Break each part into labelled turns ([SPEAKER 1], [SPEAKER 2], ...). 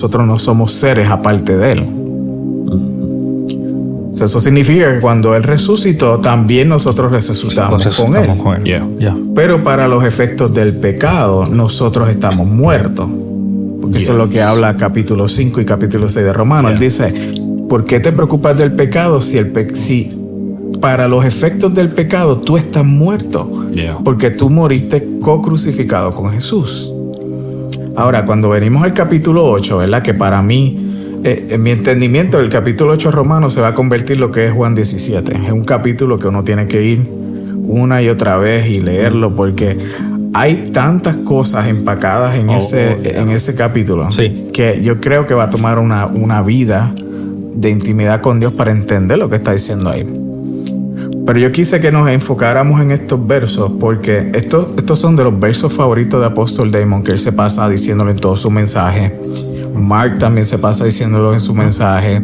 [SPEAKER 1] nosotros no somos seres aparte de Él. Eso significa que cuando Él resucitó, también nosotros resucitamos con Él.
[SPEAKER 2] Yeah.
[SPEAKER 1] Pero para los efectos del pecado, nosotros estamos muertos. Porque eso es lo que habla capítulo 5 y capítulo 6 de Romanos. Él dice, ¿por qué te preocupas del pecado si para los efectos del pecado tú estás muerto? Porque tú moriste co-crucificado con Jesús. Ahora, cuando venimos al capítulo 8, ¿verdad? Que para mí, en mi entendimiento, el capítulo 8 de Romanos se va a convertir en lo que es Juan 17. Es un capítulo que uno tiene que ir una y otra vez y leerlo porque hay tantas cosas empacadas en ese capítulo que yo creo que va a tomar una vida de intimidad con Dios para entender lo que está diciendo ahí. Pero yo quise que nos enfocáramos en estos versos porque estos son de los versos favoritos de Apóstol Damon, que él se pasa diciéndolo en todo su mensaje. Mark también se pasa diciéndolo en su mensaje.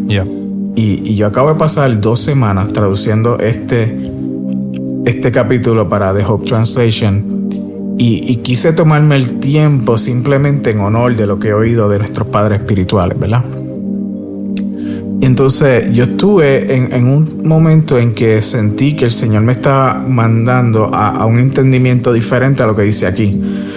[SPEAKER 1] Y yo acabo de pasar 2 semanas traduciendo este capítulo para The Hope Translation y quise tomarme el tiempo simplemente en honor de lo que he oído de nuestros padres espirituales, ¿verdad? Entonces yo estuve en un momento en que sentí que el Señor me estaba mandando a un entendimiento diferente a lo que dice aquí.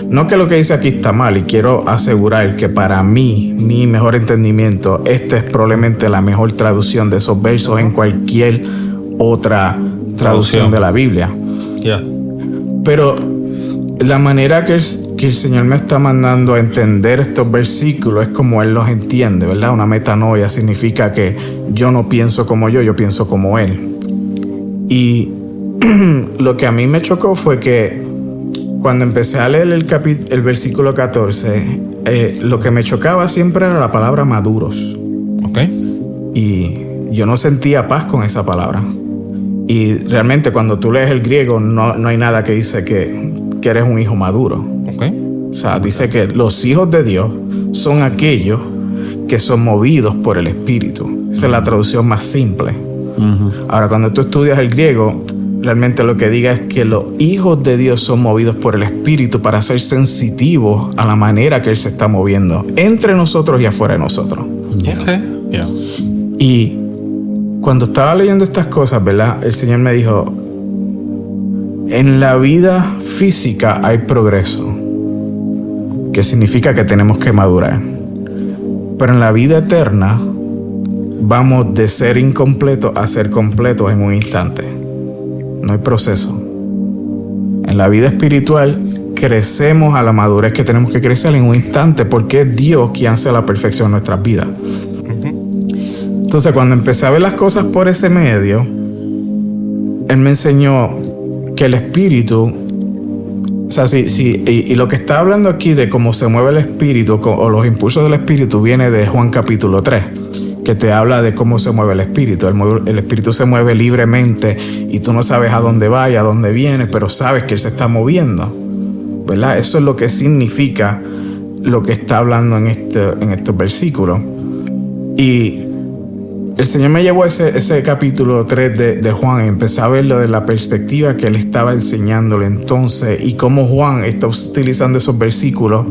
[SPEAKER 1] No que lo que dice aquí está mal, y quiero asegurar que para mí, mi mejor entendimiento, esta es probablemente la mejor traducción de esos versos en cualquier otra traducción de la Biblia. Pero la manera que el Señor me está mandando a entender estos versículos es como Él los entiende, ¿verdad? Una metanoia significa que yo no pienso como yo pienso como Él. Y lo que a mí me chocó fue que cuando empecé a leer el versículo 14, lo que me chocaba siempre era la palabra maduros. Y yo no sentía paz con esa palabra. Y realmente cuando tú lees el griego no hay nada que dice que eres un hijo maduro. O sea, dice que los hijos de Dios son aquellos que son movidos por el Espíritu. Esa es la traducción más simple. Ahora, cuando tú estudias el griego, realmente lo que diga es que los hijos de Dios son movidos por el Espíritu para ser sensitivos a la manera que Él se está moviendo entre nosotros y afuera de nosotros. Y cuando estaba leyendo estas cosas, ¿verdad? El Señor me dijo, en la vida física hay progreso, que significa que tenemos que madurar. Pero en la vida eterna vamos de ser incompletos a ser completos en un instante. No hay proceso. En la vida espiritual crecemos a la madurez que tenemos que crecer en un instante porque es Dios quien hace la perfección en nuestras vidas. Entonces, cuando empecé a ver las cosas por ese medio, Él me enseñó que el espíritu, o sea, y lo que está hablando aquí de cómo se mueve el espíritu o los impulsos del espíritu viene de Juan capítulo 3, que te habla de cómo se mueve el espíritu. El espíritu se mueve libremente y tú no sabes a dónde va y a dónde viene, pero sabes que Él se está moviendo, ¿verdad? Eso es lo que significa lo que está hablando en estos versículos. Y el Señor me llevó a ese capítulo 3 de Juan y empecé a verlo de la perspectiva que Él estaba enseñándole entonces y cómo Juan está utilizando esos versículos,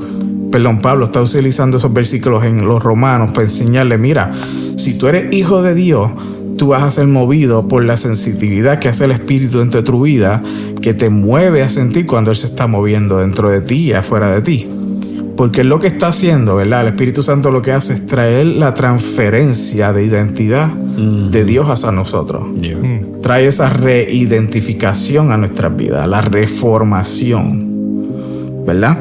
[SPEAKER 1] Pablo está utilizando esos versículos en los Romanos para enseñarle, mira, si tú eres hijo de Dios, tú vas a ser movido por la sensitividad que hace el Espíritu dentro de tu vida, que te mueve a sentir cuando Él se está moviendo dentro de ti y afuera de ti. Porque lo que está haciendo, ¿verdad? El Espíritu Santo lo que hace es traer la transferencia de identidad de Dios hacia nosotros. Trae esa reidentificación a nuestras vidas, la reformación, ¿verdad?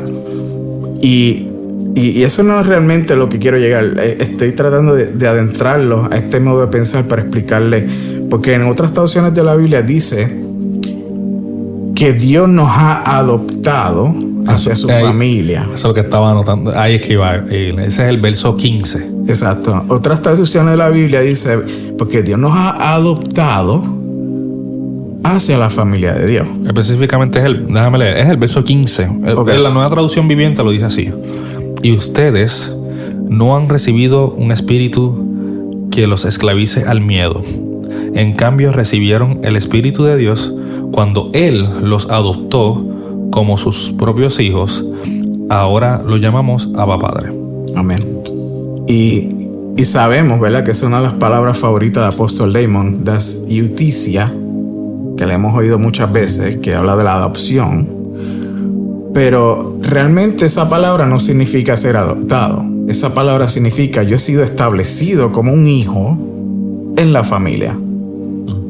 [SPEAKER 1] Y eso no es realmente lo que quiero llegar. Estoy tratando de adentrarlo a este modo de pensar para explicarle. Porque en otras traducciones de la Biblia dice que Dios nos ha adoptado hacia su familia.
[SPEAKER 2] Eso es lo que estaba anotando. Ahí es que iba. Ese es el verso 15.
[SPEAKER 1] Exacto. Otras traducciones de la Biblia dice, porque Dios nos ha adoptado hacia la familia de Dios.
[SPEAKER 2] Específicamente déjame leer, es el verso 15. La Nueva Traducción Viviente lo dice así. Y ustedes no han recibido un espíritu que los esclavice al miedo. En cambio, recibieron el Espíritu de Dios cuando Él los adoptó como sus propios hijos. Ahora lo llamamos Abba Padre.
[SPEAKER 1] Amén. Y sabemos, ¿verdad?, que es una de las palabras favoritas de Apóstol Damon, das eutisia, que le hemos oído muchas veces, que habla de la adopción. Pero realmente esa palabra no significa ser adoptado. Esa palabra significa yo he sido establecido como un hijo en la familia.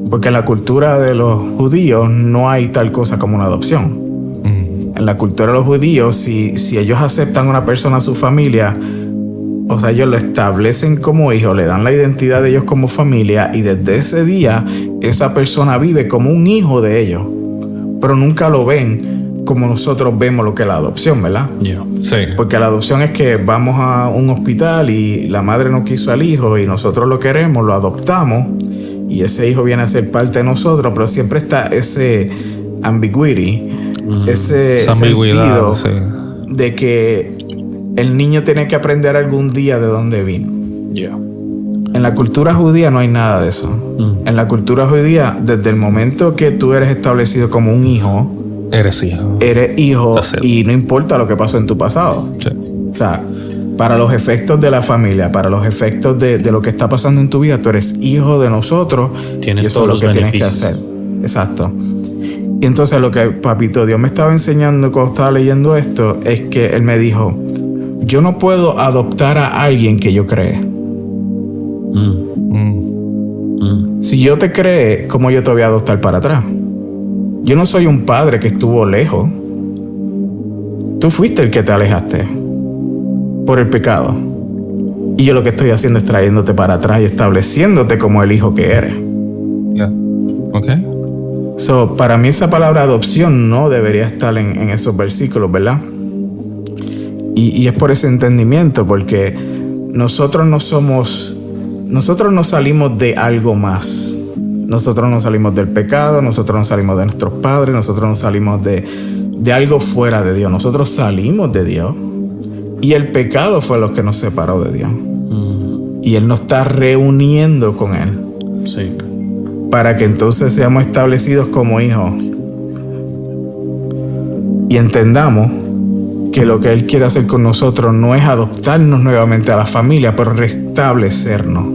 [SPEAKER 1] Porque en la cultura de los judíos no hay tal cosa como una adopción. En la cultura de los judíos, si ellos aceptan a una persona a su familia, o sea, ellos lo establecen como hijo, le dan la identidad de ellos como familia, y desde ese día esa persona vive como un hijo de ellos. Pero nunca lo ven como nosotros vemos lo que es la adopción, ¿verdad?
[SPEAKER 2] Yeah. Sí.
[SPEAKER 1] Porque la adopción es que vamos a un hospital y la madre no quiso al hijo y nosotros lo queremos, lo adoptamos y ese hijo viene a ser parte de nosotros, pero siempre está ese ambiguity, ese sentido de que el niño tiene que aprender algún día de dónde vino.
[SPEAKER 2] Yeah.
[SPEAKER 1] En la cultura judía no hay nada de eso. En la cultura judía, desde el momento que tú eres establecido como un hijo,
[SPEAKER 2] eres hijo.
[SPEAKER 1] Eres hijo y no importa lo que pasó en tu pasado.
[SPEAKER 2] Sí.
[SPEAKER 1] O sea, para los efectos de la familia, para los efectos de lo que está pasando en tu vida, tú eres hijo de nosotros.
[SPEAKER 3] Tienes
[SPEAKER 1] y eso
[SPEAKER 3] todos
[SPEAKER 1] es lo que tienes que hacer. Exacto. Y entonces lo que Papito Dios me estaba enseñando cuando estaba leyendo esto es que él me dijo, yo no puedo adoptar a alguien que yo cree. Si yo te creé, ¿cómo yo te voy a adoptar para atrás? Yo no soy un padre que estuvo lejos. Tú fuiste el que te alejaste por el pecado. Y yo lo que estoy haciendo es trayéndote para atrás y estableciéndote como el hijo que eres.
[SPEAKER 2] Yeah. Okay.
[SPEAKER 1] So, para mí esa palabra adopción no debería estar en esos versículos, ¿verdad? Y es por ese entendimiento, porque nosotros no salimos de algo más. Nosotros no salimos del pecado, nosotros no salimos de nuestros padres, nosotros no salimos de algo fuera de Dios. Nosotros salimos de Dios y el pecado fue lo que nos separó de Dios. Y Él nos está reuniendo con Él.
[SPEAKER 3] Sí.
[SPEAKER 1] Para que entonces seamos establecidos como hijos. Y entendamos que lo que Él quiere hacer con nosotros no es adoptarnos nuevamente a la familia, pero restablecernos.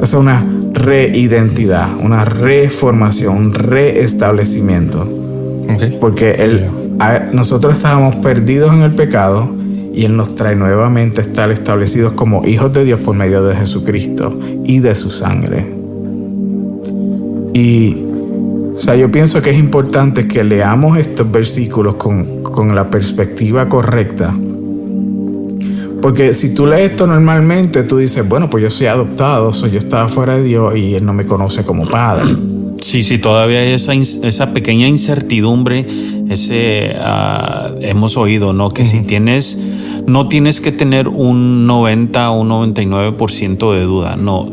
[SPEAKER 1] Esa es una reidentidad, una reformación, un reestablecimiento.
[SPEAKER 2] Okay.
[SPEAKER 1] Porque nosotros estábamos perdidos en el pecado y Él nos trae nuevamente a estar establecidos como hijos de Dios por medio de Jesucristo y de su sangre. Y o sea, yo pienso que es importante que leamos estos versículos con la perspectiva correcta. Porque si tú lees esto normalmente, tú dices, bueno, pues yo soy adoptado, yo estaba fuera de Dios y Él no me conoce como padre.
[SPEAKER 3] Sí, todavía hay esa pequeña incertidumbre, hemos oído, ¿no? Que si no tienes que tener un 90 o un 99% de duda, no,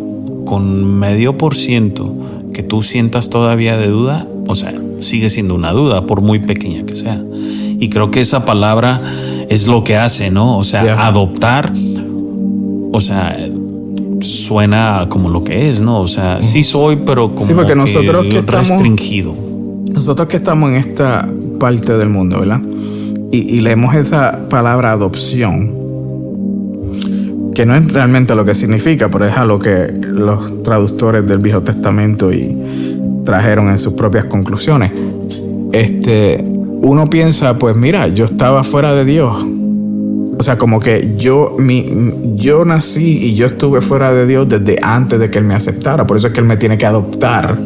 [SPEAKER 3] con 0.5% que tú sientas todavía de duda, o sea, sigue siendo una duda, por muy pequeña que sea. Y creo que esa palabra es lo que hace, ¿no? O sea, adoptar, o sea, suena como lo que es, ¿no? O sea, sí soy, pero como
[SPEAKER 1] porque nosotros que
[SPEAKER 3] restringido.
[SPEAKER 1] Nosotros que estamos en esta parte del mundo, ¿verdad? Y leemos esa palabra adopción, que no es realmente lo que significa, pero es a lo que los traductores del Viejo Testamento y trajeron en sus propias conclusiones. Uno piensa, pues mira, yo estaba fuera de Dios. O sea, como que yo nací y yo estuve fuera de Dios desde antes de que Él me aceptara. Por eso es que Él me tiene que adoptar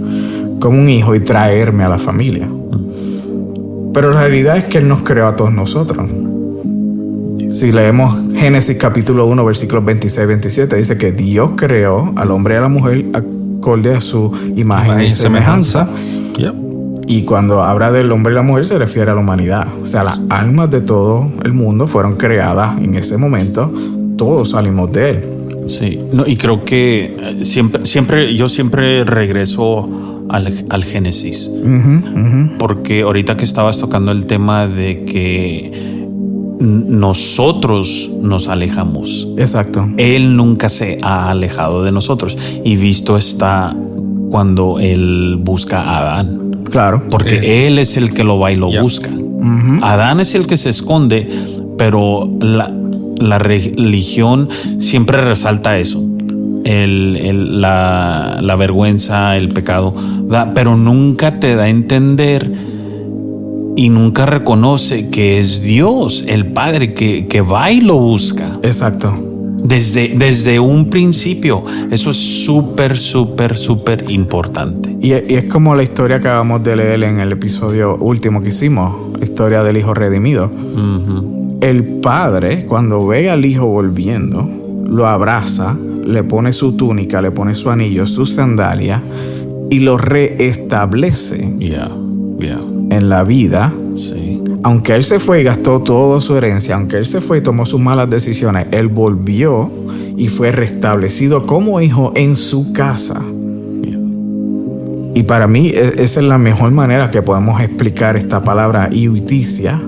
[SPEAKER 1] como un hijo y traerme a la familia. Pero la realidad es que Él nos creó a todos nosotros. Si leemos Génesis capítulo 1, versículos 26 y 27, dice que Dios creó al hombre y a la mujer acorde a su imagen y semejanza.
[SPEAKER 2] Yep.
[SPEAKER 1] Y cuando habla del hombre y la mujer se refiere a la humanidad. O sea, las almas de todo el mundo fueron creadas en ese momento. Todos salimos de Él.
[SPEAKER 3] Sí, no, y creo que yo siempre regreso al Génesis. Porque ahorita que estabas tocando el tema de que nosotros nos alejamos.
[SPEAKER 1] Exacto.
[SPEAKER 3] Él nunca se ha alejado de nosotros. Y visto está cuando Él busca a Adán.
[SPEAKER 1] Claro.
[SPEAKER 3] Porque Él es el que lo va y lo busca. Adán es el que se esconde, pero la religión siempre resalta eso. La vergüenza, el pecado, ¿verdad? Pero nunca te da a entender y nunca reconoce que es Dios, el Padre, que va y lo busca.
[SPEAKER 1] Exacto.
[SPEAKER 3] Desde un principio. Eso es súper, súper, súper importante.
[SPEAKER 1] Y es como la historia que acabamos de leer en el episodio último que hicimos, la historia del hijo redimido. Uh-huh. El padre, cuando ve al hijo volviendo, lo abraza, le pone su túnica, le pone su anillo, su sandalia y lo reestablece en la vida.
[SPEAKER 3] Sí.
[SPEAKER 1] Aunque él se fue y gastó toda su herencia, aunque él se fue y tomó sus malas decisiones, él volvió y fue restablecido como hijo en su casa. Y para mí esa es la mejor manera que podemos explicar esta palabra iusticia,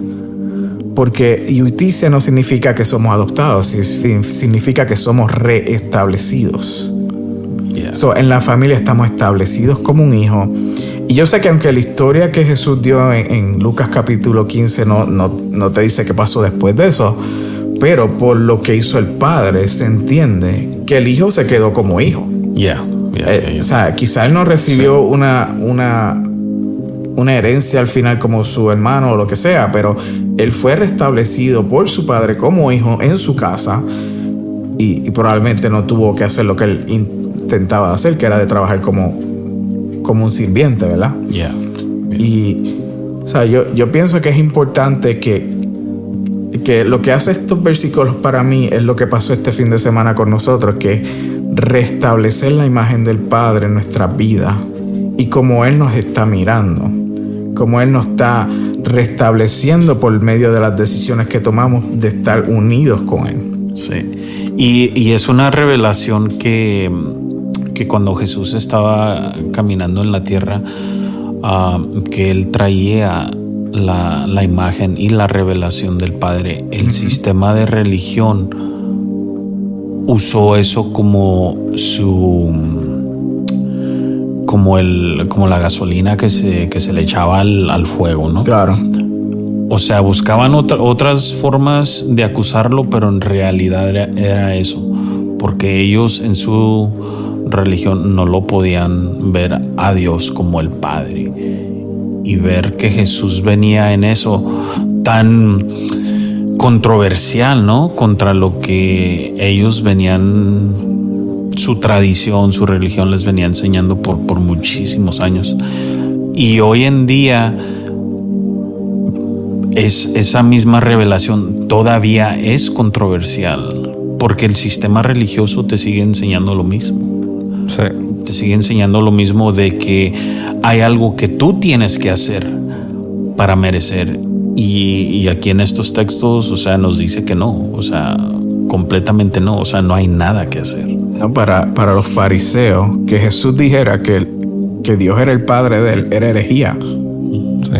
[SPEAKER 1] porque iusticia no significa que somos adoptados, significa que somos reestablecidos. So, en la familia estamos establecidos como un hijo. Y yo sé que aunque la historia que Jesús dio en Lucas capítulo 15 no te dice qué pasó después de eso, pero por lo que hizo el padre se entiende que el hijo se quedó como hijo. O sea, quizá él no recibió una herencia al final como su hermano o lo que sea, pero él fue restablecido por su padre como hijo en su casa y probablemente no tuvo que hacer lo que él intentaba hacer, que era de trabajar como un sirviente, ¿verdad? Y o sea, yo pienso que es importante que lo que hace estos versículos para mí es lo que pasó este fin de semana con nosotros, que restablecer la imagen del Padre en nuestras vidas y como Él nos está mirando, como Él nos está restableciendo por medio de las decisiones que tomamos de estar unidos con Él.
[SPEAKER 3] Sí. Y es una revelación que cuando Jesús estaba caminando en la tierra, que Él traía la imagen y la revelación del Padre. El sistema de religión usó eso como la gasolina que se le echaba al fuego, ¿no?
[SPEAKER 1] Claro.
[SPEAKER 3] O sea, buscaban otras formas de acusarlo, pero en realidad era eso, porque ellos en su religión no lo podían ver a Dios como el Padre, y ver que Jesús venía en eso tan controversial, ¿no? Contra lo que ellos venían, su tradición, su religión les venía enseñando por muchísimos años. Y hoy en día esa misma revelación todavía es controversial, porque el sistema religioso te sigue enseñando lo mismo.
[SPEAKER 2] Sí.
[SPEAKER 3] Te sigue enseñando lo mismo, de que hay algo que tú tienes que hacer para merecer. Y aquí en estos textos, o sea, nos dice que no, o sea, completamente no, o sea, no hay nada que hacer.
[SPEAKER 1] No, para los fariseos, que Jesús dijera que Dios era el Padre de él, era herejía.
[SPEAKER 2] Sí,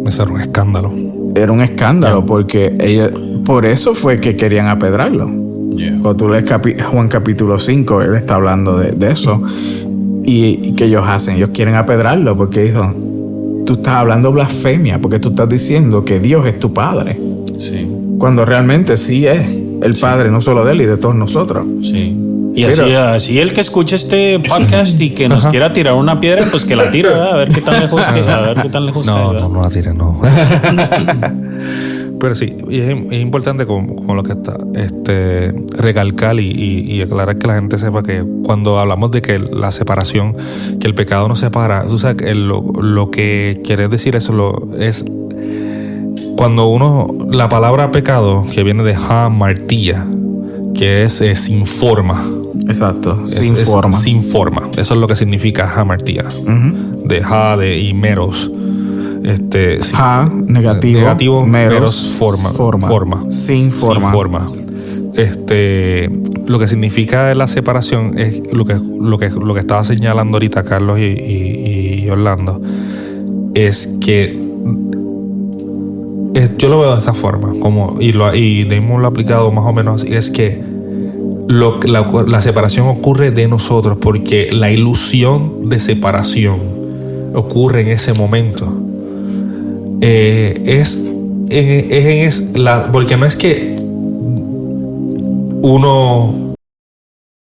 [SPEAKER 2] eso era un escándalo.
[SPEAKER 1] Era un escándalo, porque ellos, por eso fue que querían apedrarlo. Cuando tú lees Juan capítulo 5, él está hablando de eso. Y que ellos hacen, ellos quieren apedrarlo porque dijo, tú estás hablando blasfemia, porque tú estás diciendo que Dios es tu Padre.
[SPEAKER 3] Sí.
[SPEAKER 1] Cuando realmente sí es el Padre, no solo de él y de todos nosotros.
[SPEAKER 3] Sí. Y así el que escuche este podcast y que nos quiera tirar una piedra, pues que la tire, ¿verdad? A ver qué tan lejos cae.
[SPEAKER 2] No la tire, no. Pero sí, y es importante como lo que está recalcar y aclarar, que la gente sepa que cuando hablamos de que la separación, que el pecado nos separa, o sea, que lo que quiere decir eso es cuando la palabra pecado, que viene de hamartia, que es sin forma.
[SPEAKER 1] Exacto,
[SPEAKER 2] sin forma. Eso es lo que significa hamartia. Uh-huh. De y meros. Negativo, meros, forma. Sin forma. Lo que significa la separación es lo que estaba señalando ahorita Carlos y Orlando, es que yo lo veo de esta forma, y Damon lo ha aplicado más o menos así, es que la separación ocurre de nosotros porque la ilusión de separación ocurre en ese momento. Porque no es que uno